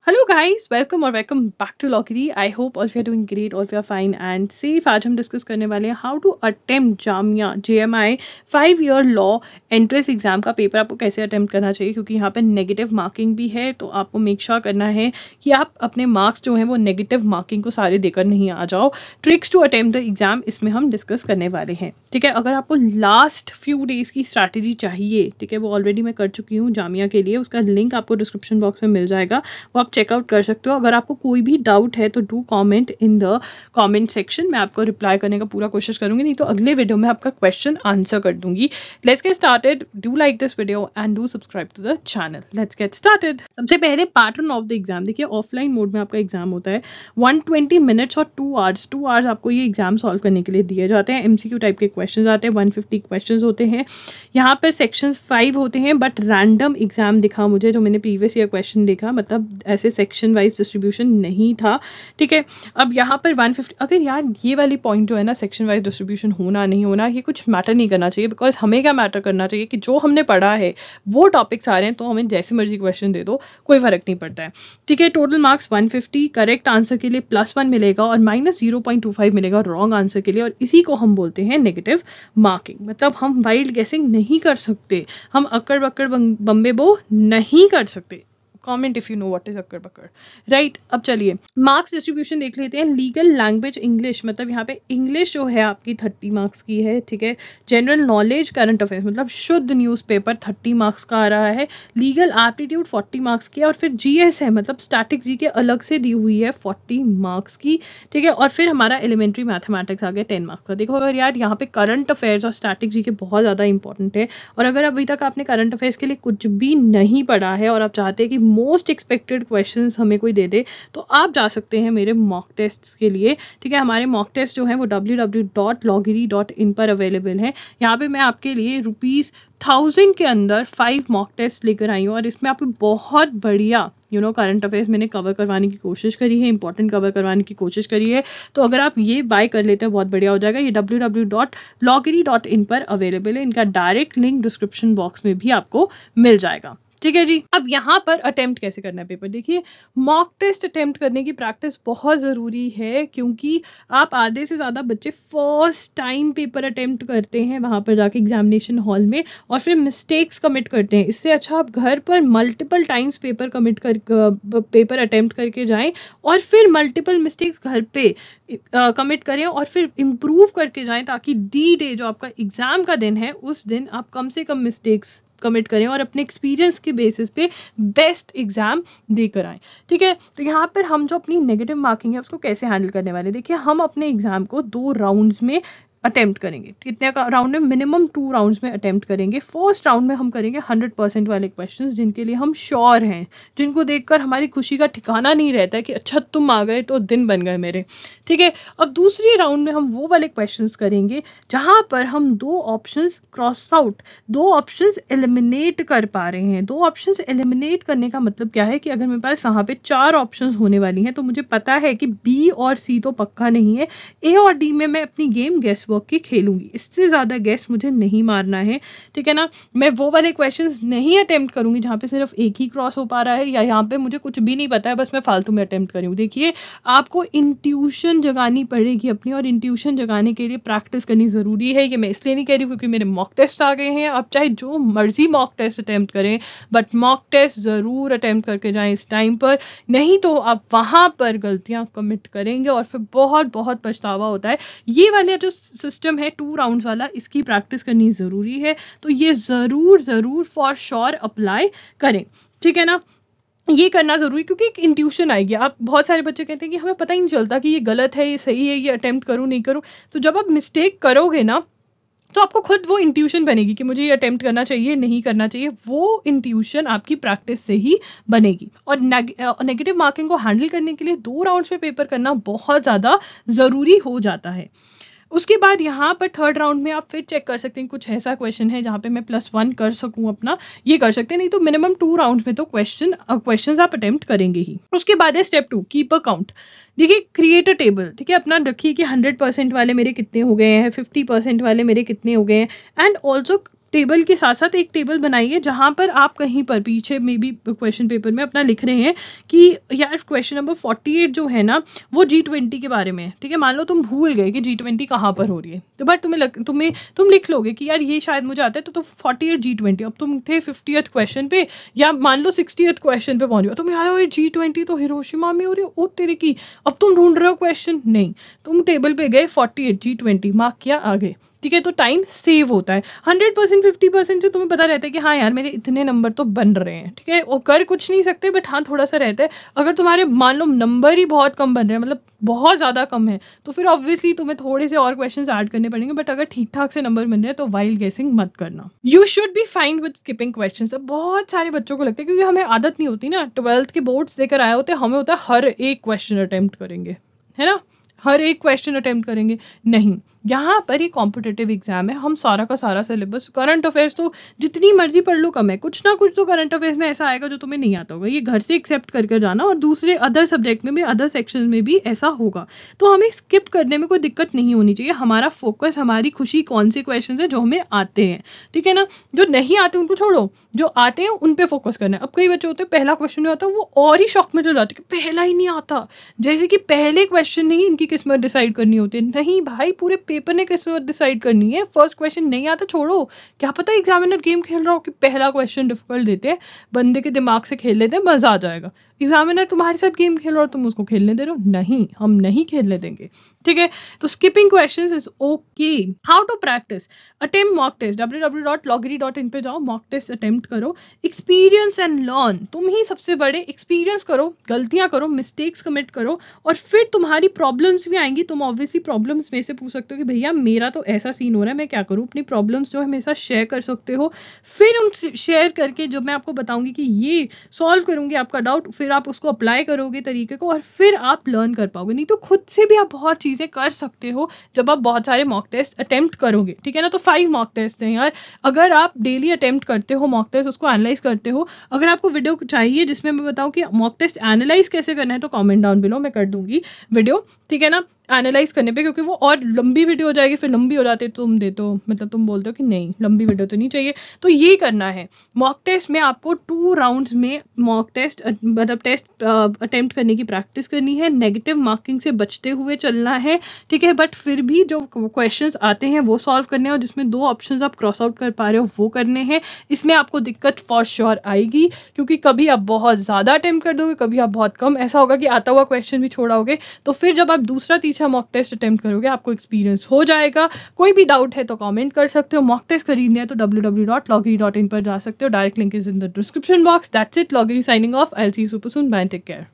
Hello guys, welcome back to लॉकरी। I hope all you are doing great, all you are fine and safe. आज हम discuss करने वाले हैं how to attempt Jamia JMI 5 year law entrance exam का paper आपको कैसे attempt करना चाहिए, क्योंकि यहाँ पे नेगेटिव मार्किंग भी है। तो आपको मेक श्योर करना है कि आप अपने मार्क्स जो हैं वो नेगेटिव मार्किंग को सारे देकर नहीं आ जाओ। Tricks to attempt the exam इसमें हम डिस्कस करने वाले हैं, ठीक है। अगर आपको लास्ट फ्यू डेज की स्ट्रैटेजी चाहिए, ठीक है, वो ऑलरेडी मैं कर चुकी हूँ जामिया के लिए, उसका लिंक आपको डिस्क्रिप्शन बॉक्स में मिल जाएगा, वो आप चेकआउट कर सकते हो। अगर आपको कोई भी डाउट है तो do comment in the comment section, मैं आपको रिप्लाई करने का पूरा कोशिश करूंगी, नहीं तो अगले वीडियो में आपका क्वेश्चन आंसर कर दूंगी। Let's get started. Do like this video and do subscribe to the channel. Let's get started. सबसे पहले पैटर्न ऑफ द एग्जाम देखिए। ऑफलाइन मोड में आपका एग्जाम होता है 120 मिनट्स और 2 आवर्स। 2 आवर्स आपको ये एग्जाम सॉल्व करने के लिए दिए जाते हैं। MCQ टाइप के क्वेश्चन आते हैं, 150 क्वेश्चन होते हैं। यहाँ पर सेक्शन 5 होते हैं, बट रैंडम एग्जाम दिखा मुझे, जो मैंने प्रीवियस ईयर क्वेश्चन देखा, मतलब ऐसे सेक्शन वाइज डिस्ट्रीब्यूशन नहीं था, ठीक है। अब यहाँ पर 150, अगर यार ये वाली पॉइंट जो है ना, सेक्शन वाइज डिस्ट्रीब्यूशन होना नहीं होना, ये कुछ मैटर नहीं करना चाहिए। बिकॉज हमें क्या मैटर करना चाहिए कि जो हमने पढ़ा है वो टॉपिक्स आ रहे हैं, तो हमें जैसे मर्जी क्वेश्चन दे दो, कोई फर्क नहीं पड़ता है, ठीक है। टोटल मार्क्स 150, करेक्ट आंसर के लिए +1 मिलेगा और -0.25 मिलेगा रॉन्ग आंसर के लिए, और इसी को हम बोलते हैं नेगेटिव मार्किंग। मतलब हम वाइल्ड गेसिंग नहीं कर सकते, हम अक्कड़ बक्कड़ बम्बे बो नहीं कर सकते। Comment if you know what is अक्कड़ बक्कड़, राइट। अब चलिए मार्क्स डिस्ट्रीब्यूशन देख लेते हैं। लीगल लैंग्वेज इंग्लिश, मतलब यहाँ पे इंग्लिश जो है आपकी 30 मार्क्स की है, ठीक है। जनरल नॉलेज करंट अफेयर्स, मतलब शुद्ध न्यूज़पेपर 30 मार्क्स का आ रहा है। लीगल एप्टीट्यूड 40 मार्क्स की है, और फिर GS है, मतलब स्टैटिक जी के अलग से दी हुई है 40 मार्क्स की, ठीक है। और फिर हमारा एलिमेंट्री मैथमेटिक्स आ गया 10 मार्क्स का। देखो अगर यार यहाँ पे करंट अफेयर्स और स्टैटिक जी के बहुत ज़्यादा इंपॉर्टेंट है, और अगर अभी तक आपने करंट अफेयर्स के लिए कुछ भी नहीं पढ़ा है और आप चाहते हैं कि मोस्ट एक्सपेक्टेड क्वेश्चंस हमें कोई दे दे, तो आप जा सकते हैं मेरे मॉक टेस्ट्स के लिए, ठीक है। हमारे मॉक टेस्ट जो है वो www.loggery.in पर अवेलेबल है। यहाँ पे मैं आपके लिए ₹1000 के अंदर 5 मॉक टेस्ट लेकर आई हूँ, और इसमें आपको बहुत बढ़िया करंट अफेयर्स मैंने कवर करवाने की कोशिश करी है, इंपॉर्टेंट कवर करवाने की कोशिश करी है। तो अगर आप ये बाय कर लेते हैं बहुत बढ़िया हो जाएगा। ये www.loggery.in पर अवेलेबल है, इनका डायरेक्ट लिंक डिस्क्रिप्शन बॉक्स में भी आपको मिल जाएगा, ठीक है जी। अब यहाँ पर अटेम्प्ट कैसे करना है पेपर, देखिए मॉक टेस्ट अटेम्प्ट करने की प्रैक्टिस बहुत ज़रूरी है, क्योंकि आप आधे से ज़्यादा बच्चे फर्स्ट टाइम पेपर अटेम्प्ट करते हैं वहाँ पर जाके एग्जामिनेशन हॉल में, और फिर मिस्टेक्स कमिट करते हैं। इससे अच्छा आप घर पर मल्टीपल टाइम्स पेपर अटेम्प्ट करके जाएं, और फिर मल्टीपल मिस्टेक्स घर पे कमिट करें, और फिर इम्प्रूव करके जाएं, ताकि दी डे जो आपका एग्जाम का दिन है उस दिन आप कम से कम मिस्टेक्स कमिट करें और अपने एक्सपीरियंस के बेसिस पे बेस्ट एग्जाम देकर आए, ठीक है। तो यहाँ पर हम जो अपनी नेगेटिव मार्किंग है उसको कैसे हैंडल करने वाले, देखिए हम अपने एग्जाम को 2 राउंड्स में अटेम्प्ट करेंगे। कितने का राउंड में, मिनिमम 2 राउंड्स में अटेम्प्ट करेंगे। फर्स्ट राउंड में हम करेंगे 100% वाले क्वेश्चंस, जिनके लिए हम श्योर हैं, जिनको देखकर हमारी खुशी का ठिकाना नहीं रहता है कि अच्छा तुम आ गए तो दिन बन गए मेरे, ठीक है। अब दूसरी राउंड में हम वो वाले क्वेश्चंस करेंगे जहां पर हम 2 options cross out, 2 options eliminate कर पा रहे हैं। 2 ऑप्शंस एलिमिनेट करने का मतलब क्या है कि अगर मेरे पास वहां पे 4 ऑप्शंस होने वाली हैं, तो मुझे पता है कि B और C तो पक्का नहीं है, A और D में मैं अपनी गेम गेस वर्क की खेलूंगी, इससे ज्यादा गेस मुझे नहीं मारना है, ठीक है ना। मैं वो वाले क्वेश्चंस नहीं अटेम्प्ट करूंगी जहां पे सिर्फ एक ही क्रॉस हो पा रहा है, या यहाँ पे मुझे कुछ भी नहीं पता है, बस मैं फालतू में अटेम्प्ट करी हूँ। देखिए आपको इंट्यूशन जगानी पड़ेगी अपनी, और इंट्यूशन जगाने के लिए प्रैक्टिस करनी जरूरी है। ये मैं इसलिए नहीं कह रही हूँ क्योंकि मेरे मॉक टेस्ट आ गए हैं, आप चाहे जो मर्जी मॉक टेस्ट अटेम्प्ट करें, बट मॉक टेस्ट जरूर अटेम्प्ट करके जाएं इस टाइम पर, नहीं तो आप वहां पर गलतियां कमिट करेंगे और फिर बहुत बहुत पछतावा होता है। ये वाला जो सिस्टम है 2 राउंड्स वाला, इसकी प्रैक्टिस करनी जरूरी है, तो ये जरूर फॉर श्योर अप्लाई करें, ठीक है ना। ये करना जरूरी, क्योंकि एक इंट्यूशन आएगी। आप बहुत सारे बच्चे कहते हैं कि हमें पता ही नहीं चलता कि ये गलत है, ये सही है, ये अटेम्प्ट करूं नहीं करूं। तो जब आप मिस्टेक करोगे ना, तो आपको खुद वो इंट्यूशन बनेगी कि मुझे ये अटेम्प्ट करना चाहिए, नहीं करना चाहिए। वो इंट्यूशन आपकी प्रैक्टिस से ही बनेगी। और नेगेटिव मार्किंग को हैंडल करने के लिए 2 राउंड्स में पेपर करना बहुत ज़्यादा ज़रूरी हो जाता है। उसके बाद यहाँ पर 3rd राउंड में आप फिर चेक कर सकते हैं, कुछ ऐसा क्वेश्चन है जहाँ पे मैं +1 कर सकूँ अपना, ये कर सकते हैं, नहीं तो मिनिमम 2 राउंड्स में तो क्वेश्चंस आप अटेम्प्ट करेंगे ही। उसके बाद है स्टेप 2, कीप अ काउंट। देखिए क्रिएट अ टेबल, ठीक है, अपना रखिए कि 100% वाले मेरे कितने हो गए हैं, 50% वाले मेरे कितने हो गए हैं, एंड ऑल्सो टेबल के साथ साथ एक टेबल बनाइए जहां पर आप कहीं पर पीछे में भी क्वेश्चन पेपर में अपना लिख रहे हैं कि यार क्वेश्चन नंबर 48 जो है ना वो G20 के बारे में है, ठीक है। मान लो तुम भूल गए कि G20 कहाँ पर हो रही है, तो बट तुम लिख लोगे कि यार ये शायद मुझे आता है, तो 48 G20, अब तुम थे 50th क्वेश्चन पे या मान लो 60th क्वेश्चन पे पहुंच गए, तुम यार G20 तो हिरोशिमा में हो रही है, ओ तेरे की, अब तुम ढूंढ रहे हो क्वेश्चन, नहीं, तुम टेबल पे गए 48 G20 मार्क किया आगे, ठीक है। तो टाइम सेव होता है। 100% 50% से तुम्हें पता रहता है कि हाँ यार मेरे इतने नंबर तो बन रहे हैं, ठीक है। और कर कुछ नहीं सकते बट हाँ थोड़ा सा रहता है। अगर तुम्हारे मान लो नंबर ही बहुत कम बन रहे हैं, मतलब बहुत ज्यादा कम है, तो फिर ऑब्वियसली तुम्हें थोड़े से और क्वेश्चंस ऐड करने पड़ेंगे। बट अगर ठीक ठाक से नंबर बन रहे हैं तो वाइल्ड गेसिंग मत करना। You should be fine with skipping questions. अब बहुत सारे बच्चों को लगता है, क्योंकि हमें आदत नहीं होती ना, 12th के बोर्ड्स देकर आए होते, हमें होता है हर एक क्वेश्चन अटेम्प्ट करेंगे, है ना, हर एक क्वेश्चन अटेम्प्ट करेंगे। नहीं, यहाँ पर ही कॉम्पिटिटिव एग्जाम है, हम सारा का सारा सिलेबस, करंट अफेयर्स तो जितनी मर्जी पढ़ लो कम है, कुछ ना कुछ तो करंट अफेयर्स में ऐसा आएगा जो तुम्हें नहीं आता होगा, ये घर से एक्सेप्ट करके जाना। और दूसरे अदर सब्जेक्ट में भी, अदर सेक्शन में भी ऐसा होगा, तो हमें स्किप करने में कोई दिक्कत नहीं होनी चाहिए। हमारा फोकस, हमारी खुशी कौन से क्वेश्चन है जो हमें आते हैं, ठीक है ना। जो नहीं आते उनको छोड़ो, जो आते हैं उन पे फोकस करना है। अब कई बच्चे होते हैं पहला क्वेश्चन नहीं आता, वो और ही शॉक में चल जाते कि पहला ही नहीं आता, जैसे कि पहले क्वेश्चन नहीं इनकी किस्मत डिसाइड करनी होती है। नहीं भाई, पूरे पेपर ने किस्मत डिसाइड करनी है। फर्स्ट क्वेश्चन नहीं आता छोड़ो, क्या पता एग्जामिनर गेम खेल रहा हो कि पहला क्वेश्चन डिफिकल्ट देते हैं, बंदे के दिमाग से खेल लेते हैं, मजा आ जाएगा। एग्जामिनर तुम्हारे साथ गेम खेल रहा हो, तुम उसको खेलने दे रहे हो, नहीं, हम नहीं खेलने देंगे, ठीक है। तो skipping questions is okay. How to practise, attempt mock test, www.loggery.in पे जाओ, मॉक टेस्ट अटेम्प्ट करो, एक्सपीरियंस एंड लर्न। तुम ही सबसे बड़े, एक्सपीरियंस करो, गलतियां करो, मिस्टेक्स कमिट करो, और फिर तुम्हारी प्रॉब्लम्स भी आएंगी। तुम ऑब्वियसली प्रॉब्लम्स में से पूछ सकते हो कि भैया मेरा तो ऐसा सीन हो रहा है, मैं क्या करूं। अपनी प्रॉब्लम्स जो है हमेशा शेयर कर सकते हो, फिर उन शेयर करके जब मैं आपको बताऊंगी कि ये सॉल्व करूंगी आपका डाउट, फिर आप उसको अप्लाई करोगे तरीके को, और फिर आप लर्न कर पाओगे। नहीं तो खुद से भी आप बहुत चीजें कर सकते हो जब आप बहुत सारे मॉक टेस्ट अटेम्प्ट करोगे, ठीक है ना। तो 5 मॉक टेस्ट हैं यार, अगर आप डेली अटेम्प्ट करते हो मॉक टेस्ट, उसको एनालाइज करते हो। अगर आपको वीडियो चाहिए जिसमें मैं बताऊं कि मॉक टेस्ट एनालाइज कैसे करना है, तो कमेंट डाउन बिलो, मैं कर दूंगी वीडियो, ठीक है ना, एनालाइज करने पे, क्योंकि वो और लंबी वीडियो हो जाएगी, फिर लंबी हो जाती है, तुम देते हो, मतलब तुम बोलते हो कि नहीं लंबी वीडियो तो नहीं चाहिए। तो ये करना है। मॉक टेस्ट में आपको 2 राउंड्स में मॉक टेस्ट, मतलब टेस्ट अटेम्प्ट करने की प्रैक्टिस करनी है, नेगेटिव मार्किंग से बचते हुए चलना है, ठीक है। बट फिर भी जो क्वेश्चंस आते हैं वो सॉल्व करने हैं, और जिसमें 2 ऑप्शंस आप क्रॉस आउट कर पा रहे हो वो करने हैं। इसमें आपको दिक्कत फॉर श्योर आएगी, क्योंकि कभी आप बहुत ज्यादा अटेम्प्ट कर दोगे, कभी आप बहुत कम, ऐसा होगा कि आता हुआ क्वेश्चन भी छोड़ाओगे। तो फिर जब आप दूसरा तीसरा मॉक टेस्ट अटेम्प्ट करोगे, आपको एक्सपीरियंस हो जाएगा। कोई भी डाउट है तो कमेंट कर सकते हो। मॉक टेस्ट खरीदने हैं तो www.loggery.in पर जा सकते हो, direct link is in the description box. That's it, लॉगरी signing off. I will see you super soon, bye, take care.